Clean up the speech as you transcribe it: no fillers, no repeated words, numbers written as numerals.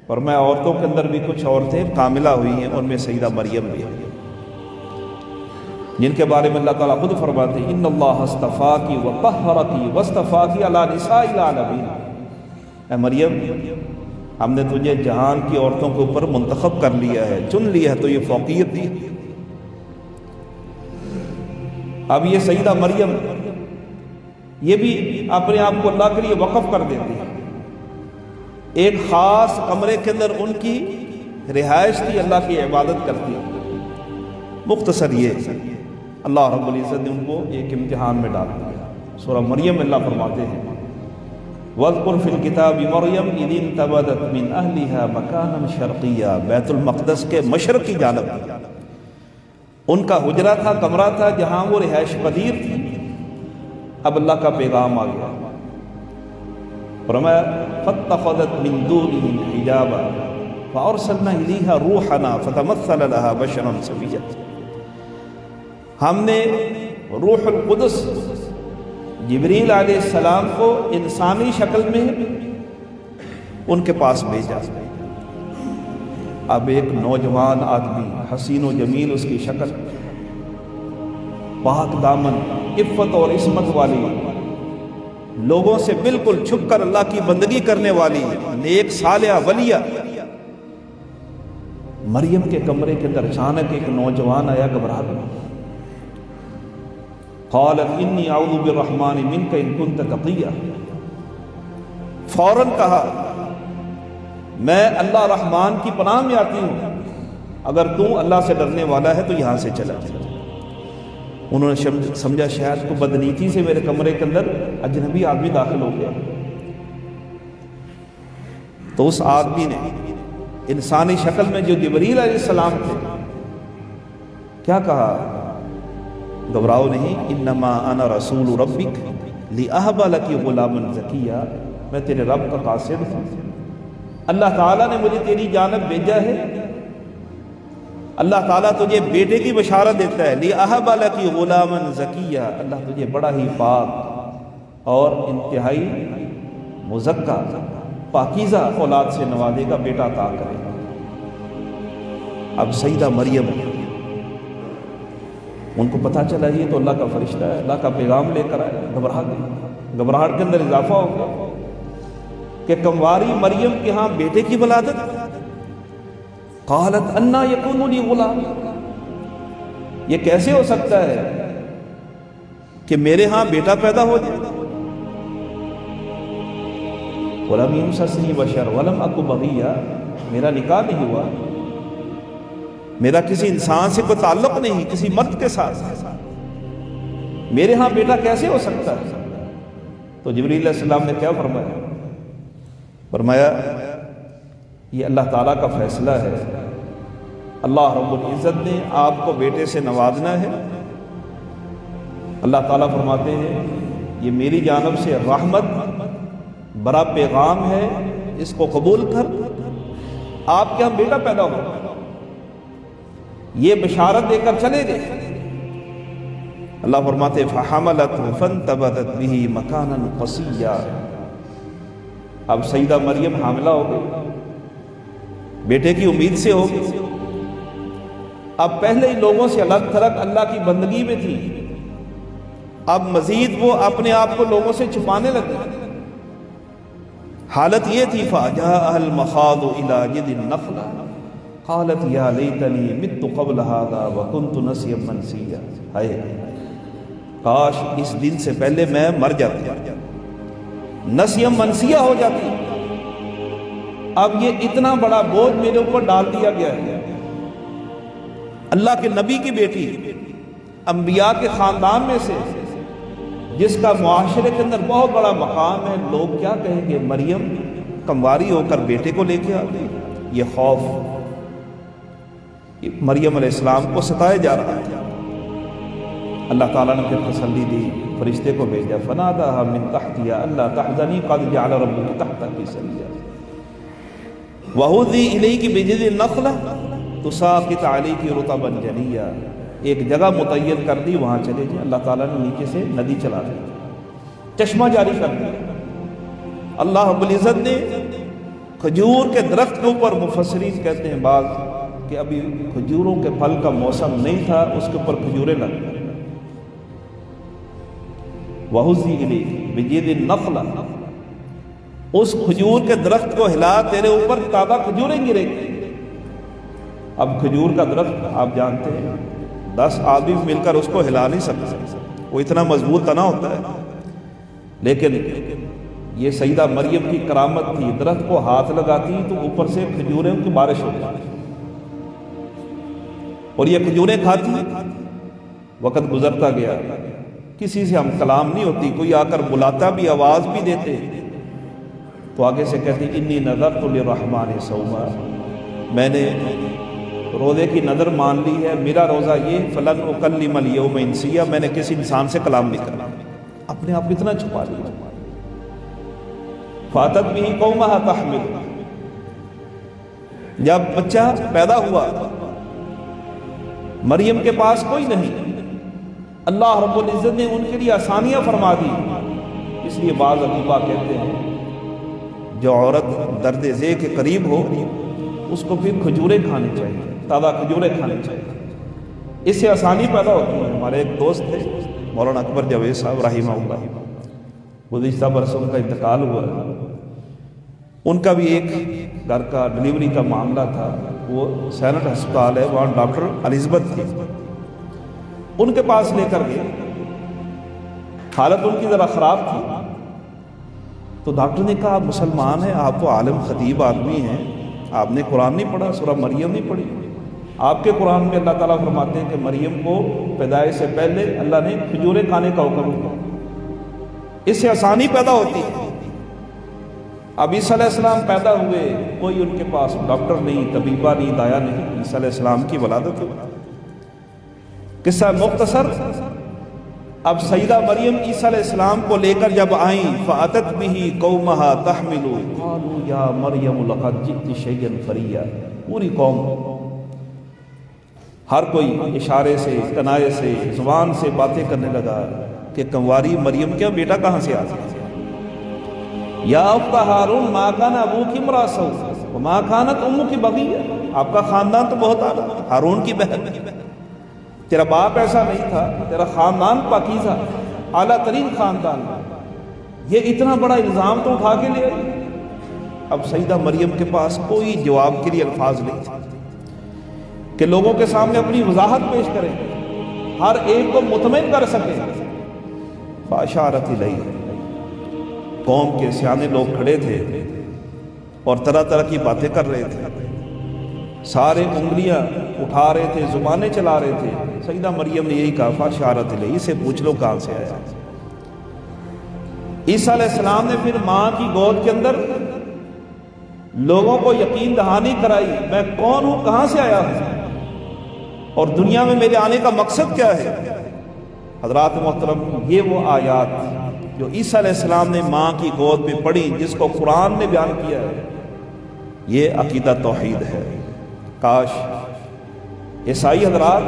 اور میں عورتوں کے اندر بھی کچھ عورتیں کاملہ ہوئی ہیں، ان میں سیدہ مریم بھی ہے، جن کے بارے میں اللہ تعالیٰ خود فرماتے ہیں ان اللہ اصطفاکی وطہرکی واصطفاکی علی نساء العالمین، اے مریم ہم نے تجھے جہان کی عورتوں کے اوپر منتخب کر لیا ہے، چن لیا ہے، تو یہ فوقیت دی۔ اب یہ سیدہ مریم یہ بھی اپنے آپ کو اللہ کے لیے وقف کر دیتی ہے، ایک خاص کمرے کے اندر ان کی رہائش تھی، اللہ کی عبادت کرتی ہے۔ مختصر یہ اللہ رب العزت نے ان کو ایک امتحان میں ڈال دیا۔ سورہ مریم اللہ فرماتے ہیں وَاذْكُرْ فِي الْكِتَابِ مَرْيَمْ إِذِ انْتَبَذَتْ مِنْ أَهْلِهَا مَكَانًا شَرْقِيًّا، بیت المقدس کے مشرق کی جانب ان کا حجرہ تھا، کمرہ تھا جہاں وہ رہائش پذیر تھی۔ اب اللہ کا پیغام آ گیا، فرمایا فَاتَّخَذَتْ مِن دُونِهِمْ حِجَابًا فَأَرْسَلْنَا إِلَيْهَا رُوحَنَا فَتَمَثَّلَ لَهَا بَشَرًا سَوِيًّا، ہم نے روح القدس جبریل علیہ السلام کو انسانی شکل میں ان کے پاس بھیجا۔ اب ایک نوجوان آدمی حسین و جمیل اس کی شکل، پاک دامن، عفت اور عصمت والی، لوگوں سے بالکل چھپ کر اللہ کی بندگی کرنے والی، نیک صالحہ ولیہ، مریم کے کمرے کے اندر اچانک ایک نوجوان آیا، گھبرا گیا۔ قالت انی اعوذ بالرحمن منک ان کنت تقیا، فوراً کہا میں اللہ رحمان کی پناہ میں آتی ہوں، اگر تو اللہ سے ڈرنے والا ہے تو یہاں سے چلا جا۔ انہوں نے سمجھا شاید کو بدنیتی سے میرے کمرے کے اندر اجنبی آدمی داخل ہو گیا، تو اس آدمی نے انسانی شکل میں جو جبریل علیہ السلام تھے کیا کہا، گھبراؤ نہیں، انما انا رسول ربک لاہب لک غلاما زکیا، میں تیرے رب کا قاصد ہوں، اللہ تعالیٰ نے مجھے تیری جانب بھیجا ہے، اللہ تعالیٰ تجھے بیٹے کی بشارت دیتا ہے، لاہب لک غلاما زکیا، اللہ تجھے بڑا ہی پاک اور انتہائی مزکا پاکیزہ اولاد سے نوازے گا، بیٹا عطا کرے گا۔ اب سیدہ مریم ان کو پتہ چلا یہ تو اللہ کا فرشتہ ہے، اللہ کا پیغام لے کر آیا، گھبرا گئی، گھبراہٹ کے اندر اضافہ ہو گیا کہ کمواری مریم کے ہاں بیٹے کی ولادت۔ قالت انا یکون لی غلام، یہ کیسے ہو سکتا ہے کہ میرے ہاں بیٹا پیدا ہو جائے، ولم یمسسنی بشر ولم اک بغیا، میرا نکاح نہیں ہوا، میرا کسی انسان سے کوئی تعلق نہیں، کسی مرد کے ساتھ، میرے ہاں بیٹا کیسے ہو سکتا ہے؟ تو جبریل علیہ السلام نے کیا فرمایا؟ فرمایا یہ اللہ تعالیٰ کا فیصلہ ہے، اللہ رب العزت نے آپ کو بیٹے سے نوازنا ہے۔ اللہ تعالیٰ فرماتے ہیں یہ میری جانب سے رحمت بڑا پیغام ہے، اس کو قبول کر، آپ کے ہاں بیٹا پیدا ہو، یہ بشارت دے کر چلے گئے۔ اللہ فرماتے فحملته فانتبذت به مکانا قصیا، اب سیدہ مریم حاملہ ہو گئی، بیٹے کی امید سے ہو گئی، اب پہلے ہی لوگوں سے الگ تھلگ اللہ کی بندگی میں تھی، اب مزید وہ اپنے آپ کو لوگوں سے چھپانے لگے۔ حالت یہ تھی فَجَاءَهَا الْمَخَاضُ إِلَى جِذِعِ النَّخْلَةِ قالت یا لیتنی مت قبل هذا وکنت نسیا منسیا، ہائے کاش اس دن سے پہلے میں مر جاتی، نسیا منسیا ہو جاتی، اب یہ اتنا بڑا بوجھ میرے اوپر ڈال دیا گیا ہے۔ اللہ کے نبی کی بیٹی، انبیاء کے خاندان میں سے، جس کا معاشرے کے اندر بہت بڑا مقام ہے، لوگ کیا کہیں گے مریم کمواری ہو کر بیٹے کو لے کے آ گئی، یہ خوف مریم علیہ السلام کو ستایا جا رہا تھا۔ اللہ تعالیٰ نے پھر تسلی دی، فرشتے کو بھیجا، فناداها من تحتها الا تحزني قد جعل ربك تحتك سريا وهزي اليك بجذع النخلة تساقط عليك رطبا جنيا، ایک جگہ متعین کر دی، وہاں چلے جائیں۔ اللہ تعالیٰ نے نیچے سے ندی چلا دی، چشمہ جاری کر دیا۔ اللہ رب العزت نے کھجور کے درخت کے اوپر مفسرین کہتے ہیں بعض کہ ابھی کھجوروں کے پھل کا موسم نہیں تھا، اس کے اوپر کھجوریں لگ گئی۔ وَهُزِّي إِلَيْكِ بِجِذِعِ النَّخْلَةِ، اس کھجور کے درخت کو ہلا، تیرے اوپر تازہ کھجوریں گرے گی۔ اب کھجور کا درخت آپ جانتے ہیں 10 آدمی مل کر اس کو ہلا نہیں سکتے، وہ اتنا مضبوط تنا ہوتا ہے، لیکن یہ سیدہ مریم کی کرامت تھی، درخت کو ہاتھ لگاتی تو اوپر سے کھجوریں کی بارش ہو جاتی اور یہ کھجوریں کھاتی۔ وقت گزرتا گیا، کسی سے ہم کلام نہیں ہوتی، کوئی آ کر بلاتا بھی، آواز بھی دیتے تو آگے سے کہتی انی نذرت للرحمن صوما، میں نے روزے کی نظر مان لی ہے، میرا روزہ یہ فلن اکلم الیوم انسیا، میں نے کسی انسان سے کلام نہیں کرنا، اپنے آپ اتنا چھپا لیا۔ فاتت بھی قومہا تحمل، جب بچہ پیدا ہوا مریم کے پاس کوئی نہیں، اللہ رب العزت نے ان کے لیے آسانیاں فرما دی۔ اس لیے بعض اطباء کہتے ہیں جو عورت درد ذیل کے قریب ہو اس کو پھر کھجوریں کھانی چاہیے، تازہ کھجوریں کھانی چاہیے، اس سے آسانی پیدا ہوتی ہے۔ ہمارے ایک دوست تھے مولانا اکبر جاوید صاحب رحمہ اللہ، گزشتہ برسوں کا انتقال ہوا، ان کا بھی ایک گھر کا ڈلیوری کا معاملہ تھا، وہ سینٹ ہسپتال ہے، وہاں ڈاکٹر الزبتھ تھی، ان کے پاس لے کر گئے، حالت ان کی ذرا خراب تھی، تو ڈاکٹر نے کہا آپ مسلمان ہیں، آپ تو عالم خطیب آدمی ہیں، آپ نے قرآن نہیں پڑھا، سورہ مریم نہیں پڑھی؟ آپ کے قرآن میں اللہ تعالیٰ فرماتے ہیں کہ مریم کو پیدائش سے پہلے اللہ نے کھجوریں کھانے کا حکم دیا، اس سے آسانی پیدا ہوتی ہے۔ اب عیسیٰ علیہ السلام پیدا ہوئے، کوئی ان کے پاس ڈاکٹر نہیں، طبیبہ نہیں، دایا نہیں، عیسیٰ علیہ السلام کی ولادت ہوئی۔ قصہ مختصر، اب سیدہ مریم عیسیٰ علیہ السلام کو لے کر جب آئیں فَأَتَتْ بِهِ قَوْمَهَا تَحْمِلُ قَالُوا يَا مَرْيَمُ لَقَدْ جِئْتِ شَيْئًا فَرِيًّا، پوری قوم ہر کوئی اشارے سے، کنایے سے، زبان سے باتیں کرنے لگا کہ کنواری مریم کیا بیٹا کہاں سے آتا ہے؟ یا اخت ہارون ما کان ابوک امرأ سوء وما کانت امک بغیہ، آپ کا خاندان تو بہت اعلیٰ، ہارون کی بہن، تیرا باپ ایسا نہیں تھا، تیرا خاندان پاکیزہ اعلیٰ ترین خاندان، یہ اتنا بڑا الزام تو اٹھا کے لے آئی۔ اب سیدہ مریم کے پاس کوئی جواب کے لیے الفاظ نہیں تھے کہ لوگوں کے سامنے اپنی وضاحت پیش کریں، ہر ایک کو مطمئن کر سکیں۔ فاشارت الیہ، قوم کے سیانے لوگ کھڑے تھے اور طرح طرح کی باتیں کر رہے تھے، سارے انگلیاں اٹھا رہے تھے، زبانیں چلا رہے تھے۔ سیدہ مریم نے یہی کہا فاشارت الیہ، اسے پوچھ لو کہاں سے آیا۔ عیسیٰ علیہ السلام نے پھر ماں کی گود کے اندر لوگوں کو یقین دہانی کرائی، میں کون ہوں، کہاں سے آیا ہوں اور دنیا میں میرے آنے کا مقصد کیا ہے۔ حضرات محترم، یہ وہ آیات جو عیسیٰ علیہ السلام نے ماں کی گود میں پڑھی، جس کو قرآن نے بیان کیا ہے، یہ عقیدہ توحید ہے۔ کاش عیسائی حضرات